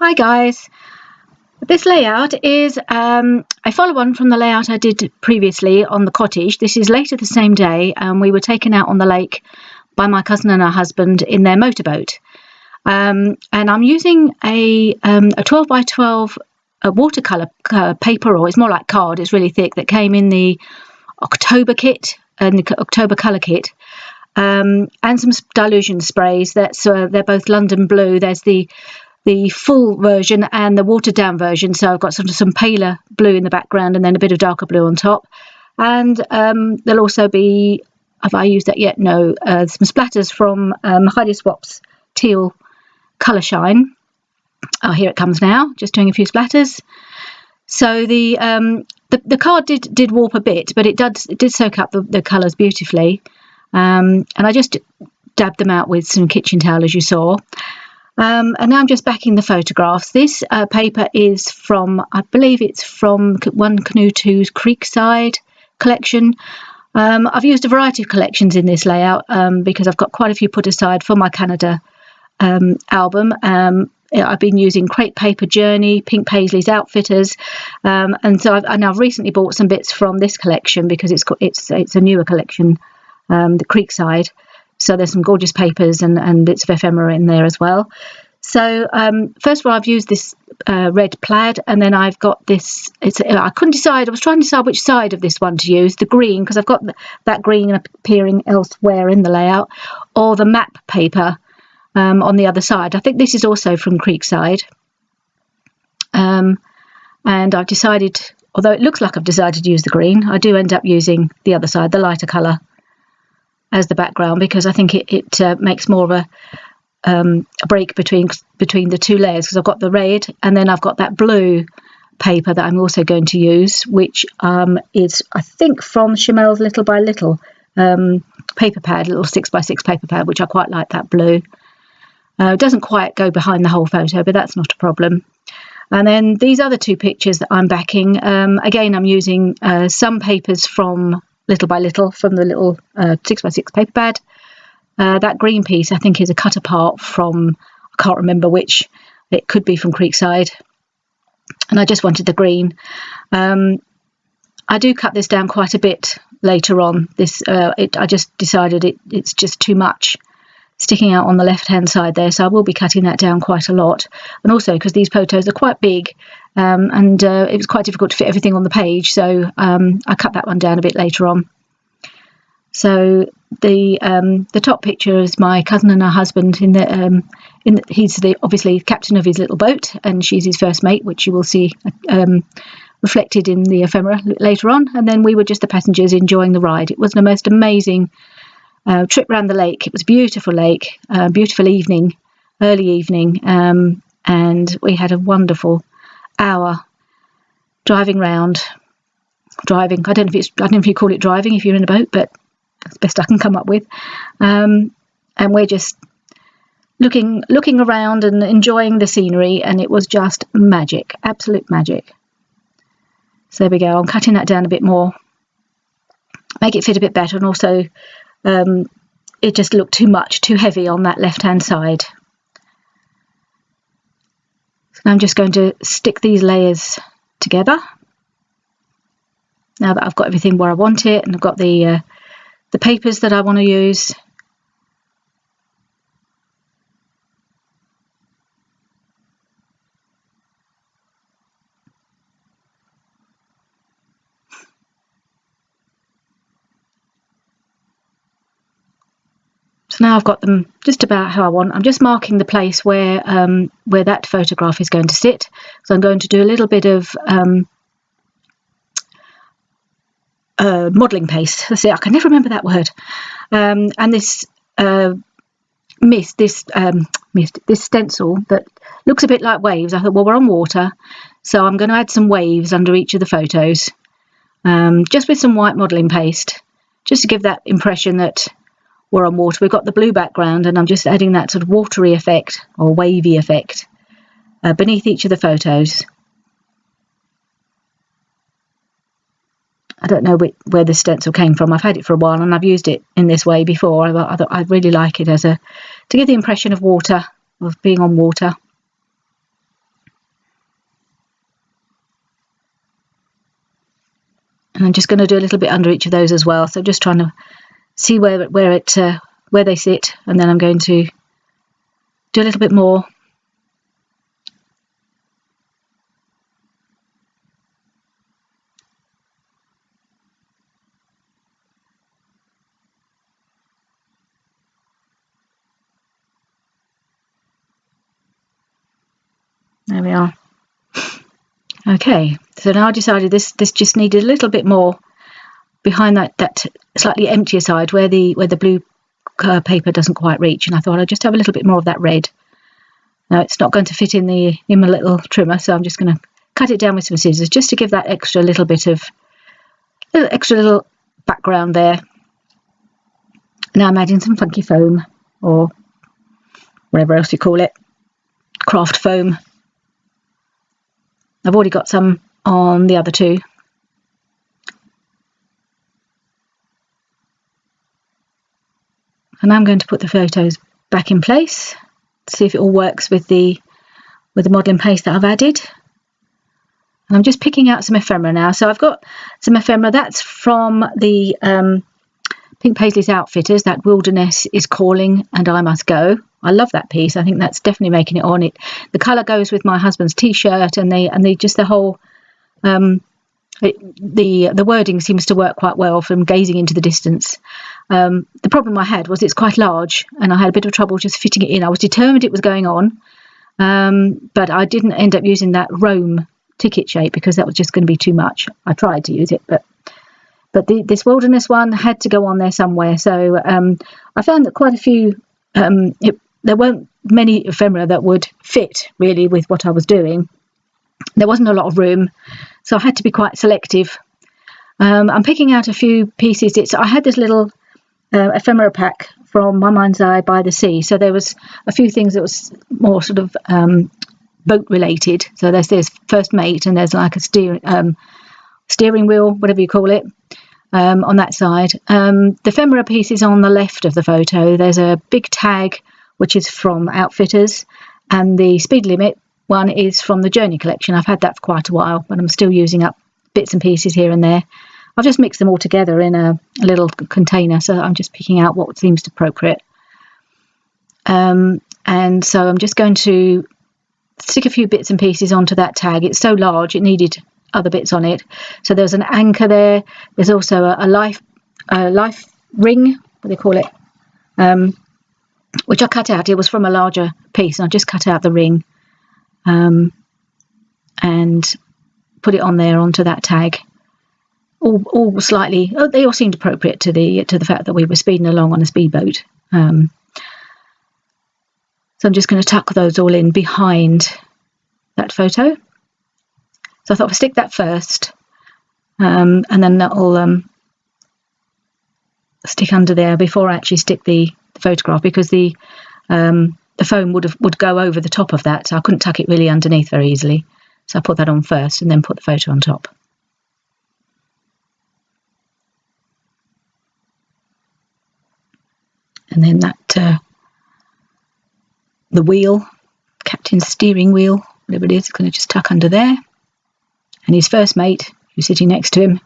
Hi guys, this layout is I follow on from the layout I did previously on the cottage. This is later the same day and we were taken out on the lake by my cousin and her husband in their motorboat. And I'm using a 12 by 12 watercolour paper, or it's more like card, it's really thick, that came in the October kit and the October colour kit. And some dilution sprays. They're both London Blue. There's the full version and the watered down version, so I've got some paler blue in the background and then a bit of darker blue on top. And there'll also be, have I used that yet? No, some splatters from Heidi Swap's teal colour shine. Oh, here it comes now, just doing a few splatters. So the card did warp a bit, but it did soak up the colours beautifully. And I just dabbed them out with some kitchen towel, as you saw. And now I'm just backing the photographs. This paper is from, I believe it's from One Canoe 2's Creekside collection. I've used a variety of collections in this layout because I've got quite a few put aside for my Canada album. I've been using Crepe Paper Journey, Pink Paisley's Outfitters, and so I've recently bought some bits from this collection because it's a newer collection, the Creekside. So there's some gorgeous papers and bits of ephemera in there as well. So first of all, I've used this red plaid, and then I've got this. I couldn't decide. I was trying to decide which side of this one to use, the green, because I've got that green appearing elsewhere in the layout, or the map paper on the other side. I think this is also from Creekside. And I've decided, although it looks like I've decided to use the green, I do end up using the other side, the lighter colour, as the background, because I think it makes more of a break between the two layers, because I've got the red and then I've got that blue paper that I'm also going to use, which is, I think, from Chamel's Little by Little paper pad, little 6x6 paper pad, which I quite like, that blue. It doesn't quite go behind the whole photo, but that's not a problem. And then these other two pictures that I'm backing, again, I'm using some papers from Little by Little, from the little 6x6 paper pad. That green piece, I think, is a cut apart from, I can't remember which, it could be from Creekside. And I just wanted the green. I do cut this down quite a bit later on. I just decided it's just too much sticking out on the left hand side there, so I will be cutting that down quite a lot. And also because these photos are quite big, and it was quite difficult to fit everything on the page, so I cut that one down a bit later on. So the top picture is my cousin and her husband he's obviously captain of his little boat, and she's his first mate, which you will see reflected in the ephemera later on. And then we were just the passengers enjoying the ride. It was the most amazing trip around the lake. It was a beautiful lake, beautiful evening, early evening, and we had a wonderful hour driving round. I don't know if you call it driving if you're in a boat, but that's the best I can come up with. And we're just looking around and enjoying the scenery, and it was just magic, absolute magic. So there we go. I'm cutting that down a bit more, make it fit a bit better, and also it just looked too heavy on that left hand side. So I'm just going to stick these layers together now that I've got everything where I want it, and I've got the papers that I want to use. So now I've got them just about how I want. I'm just marking the place where that photograph is going to sit. So I'm going to do a little bit of modelling paste. Let's see, I can never remember that word. And this this stencil that looks a bit like waves. I thought, well, we're on water, so I'm going to add some waves under each of the photos, just with some white modelling paste, just to give that impression that we're on water. We've got the blue background, and I'm just adding that sort of watery effect or wavy effect beneath each of the photos. I don't know where the stencil came from. I've had it for a while and I've used it in this way before. I thought I'd really like it to give the impression of water, of being on water. And I'm just going to do a little bit under each of those as well. So just trying to see where they sit, and then I'm going to do a little bit more. There we are. Okay, so now I decided this just needed a little bit more behind that slightly emptier side where the blue paper doesn't quite reach, and I thought I'd just have a little bit more of that red. Now it's not going to fit in my little trimmer, so I'm just going to cut it down with some scissors just to give that extra little bit of little background there. Now I'm adding some funky foam, or whatever else you call it, craft foam. I've already got some on the other two. And I'm going to put the photos back in place, see if it all works with the modelling paste that I've added. And I'm just picking out some ephemera now. So I've got some ephemera. That's from the Pink Paisleys Outfitters, that Wilderness is Calling and I Must Go. I love that piece. I think that's definitely making it on it. The colour goes with my husband's t-shirt, and the whole the wording seems to work quite well from gazing into the distance. The problem I had was it's quite large, and I had a bit of trouble just fitting it in. I was determined it was going on, but I didn't end up using that Rome ticket shape because that was just going to be too much. I tried to use it, but this Wilderness one had to go on there somewhere. So I found that quite a few, there weren't many ephemera that would fit really with what I was doing. There wasn't a lot of room, so I had to be quite selective. I'm picking out a few pieces. I had this little ephemera pack from My Mind's Eye by the Sea, so there was a few things that was more sort of boat related. So there's First Mate, and there's like a steering wheel, whatever you call it, on that side. The ephemera piece is on the left of the photo. There's a big tag which is from Outfitters, and the speed limit one is from the Journey collection. I've had that for quite a while, but I'm still using up bits and pieces here and there. I've just mixed them all together in a little container, so I'm just picking out what seems appropriate. And so I'm just going to stick a few bits and pieces onto that tag. It's so large, it needed other bits on it. So there's an anchor there. There's also a life ring, what do they call it, which I cut out. It was from a larger piece, and I just cut out the ring and put it on there onto that tag. All slightly, they all seemed appropriate to the fact that we were speeding along on a speedboat. So I'm just going to tuck those all in behind that photo. So I thought I'd stick that first, and then that'll stick under there before I actually stick the photograph, because the foam would go over the top of that, so I couldn't tuck it really underneath very easily. So I put that on first and then put the photo on top. And then that the wheel, captain's steering wheel, whatever it is, going to just tuck under there. And his first mate, who's sitting next to him,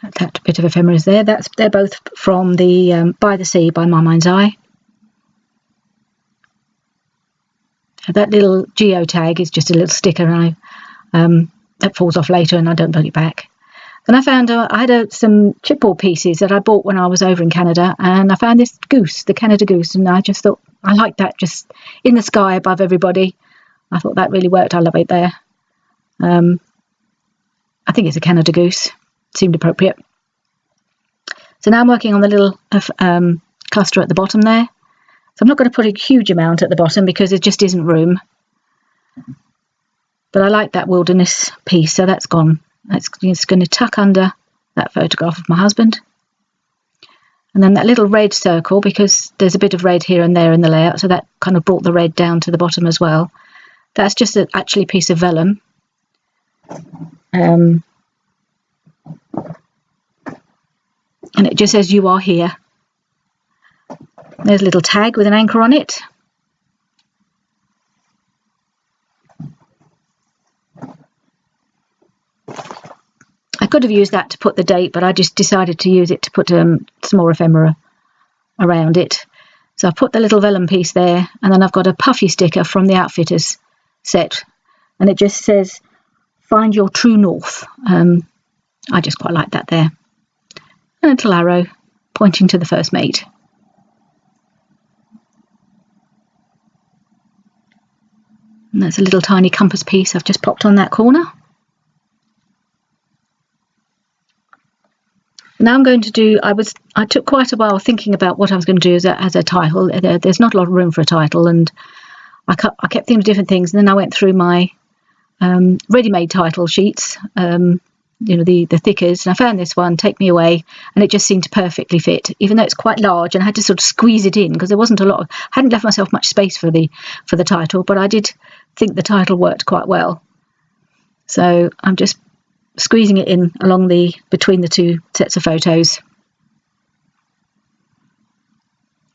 that bit of ephemera is there. They're both from the By the Sea by My Mind's Eye. That little geo tag is just a little sticker, and that falls off later, and I don't put it back. Then I found I had some chipboard pieces that I bought when I was over in Canada, and I found this goose, the Canada goose, and I just thought I liked that just in the sky above everybody. I thought that really worked. I love it there. I think it's a Canada goose. Seemed appropriate. So now I'm working on the little cluster at the bottom there. So I'm not going to put a huge amount at the bottom because there just isn't room. But I like that Wilderness piece, so that's gone. That's just going to tuck under that photograph of my husband. And then that little red circle, because there's a bit of red here and there in the layout, so that kind of brought the red down to the bottom as well. That's just actually a piece of vellum. And it just says "You are here." There's a little tag with an anchor on it. could have used that to put the date, but I just decided to use it to put some more ephemera around it. So I've put the little vellum piece there, and then I've got a puffy sticker from the Outfitters set, and it just says, "Find your true north." I just quite like that there. And a little arrow pointing to the first mate. And that's a little tiny compass piece I've just popped on that corner. Now I'm going to do, I took quite a while thinking about what I was going to do as a title. There's not a lot of room for a title, and I kept thinking of different things, and then I went through my ready-made title sheets, the thickers, and I found this one, Take Me Away, and it just seemed to perfectly fit, even though it's quite large, and I had to sort of squeeze it in because there wasn't a lot I hadn't left myself much space for the title, but I did think the title worked quite well. So I'm just squeezing it in between the two sets of photos.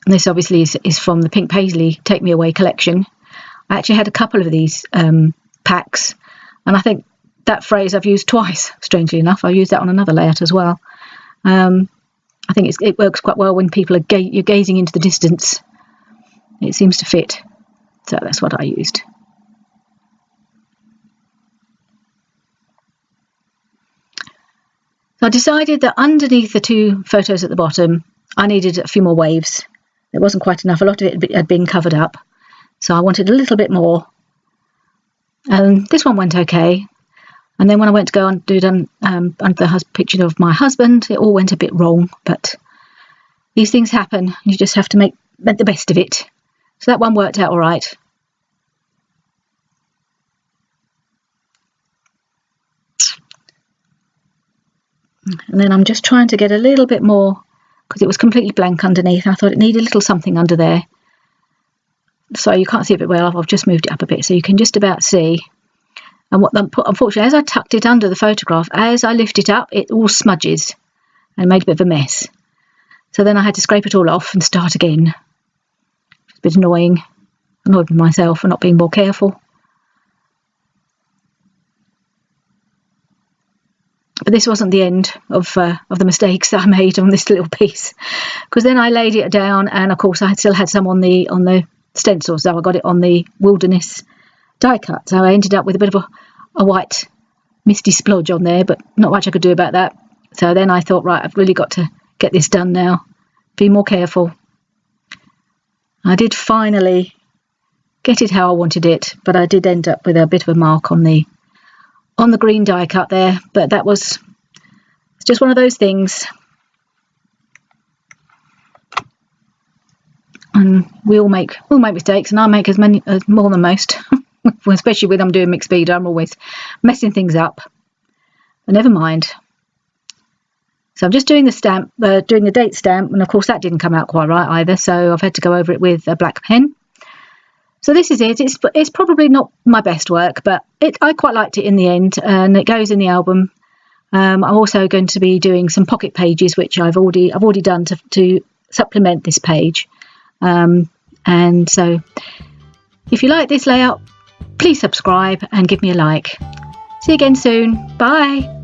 And this obviously is from the Pink Paisley Take Me Away collection. I actually had a couple of these packs, and I think that phrase I've used twice, strangely enough. I've used that on another layout as well. I think it works quite well when people are you're gazing into the distance. It seems to fit. So that's what I used. So I decided that underneath the two photos at the bottom, I needed a few more waves. It wasn't quite enough. A lot of it had been covered up. So I wanted a little bit more. This one went okay. And then when I went to go and do it under the picture of my husband, it all went a bit wrong. But these things happen. You just have to make the best of it. So that one worked out all right. And then I'm just trying to get a little bit more, because it was completely blank underneath. I thought it needed a little something under there. So you can't see it a bit well. I've just moved it up a bit so you can just about see. And unfortunately, as I tucked it under the photograph, as I lift it up, it all smudges and made a bit of a mess. So then I had to scrape it all off and start again. It's a bit annoying. Annoyed with myself for not being more careful. But this wasn't the end of the mistakes that I made on this little piece, because then I laid it down, and of course I still had some on the stencil, so I got it on the Wilderness die cut. So I ended up with a bit of a white misty splodge on there, but not much I could do about that. So then I thought, right, I've really got to get this done now. Be more careful. I did finally get it how I wanted it, but I did end up with a bit of a mark on the green die cut there, but it's just one of those things. And we'll make mistakes, and I make more than most. Especially when I'm doing mixed bead, I'm always messing things up. But never mind. So I'm just doing the stamp, doing the date stamp, and of course that didn't come out quite right either, so I've had to go over it with a black pen. So this is it. It's probably not my best work, but I quite liked it in the end, and it goes in the album. I'm also going to be doing some pocket pages, which I've already done to supplement this page. And so if you like this layout, please subscribe and give me a like. See you again soon. Bye.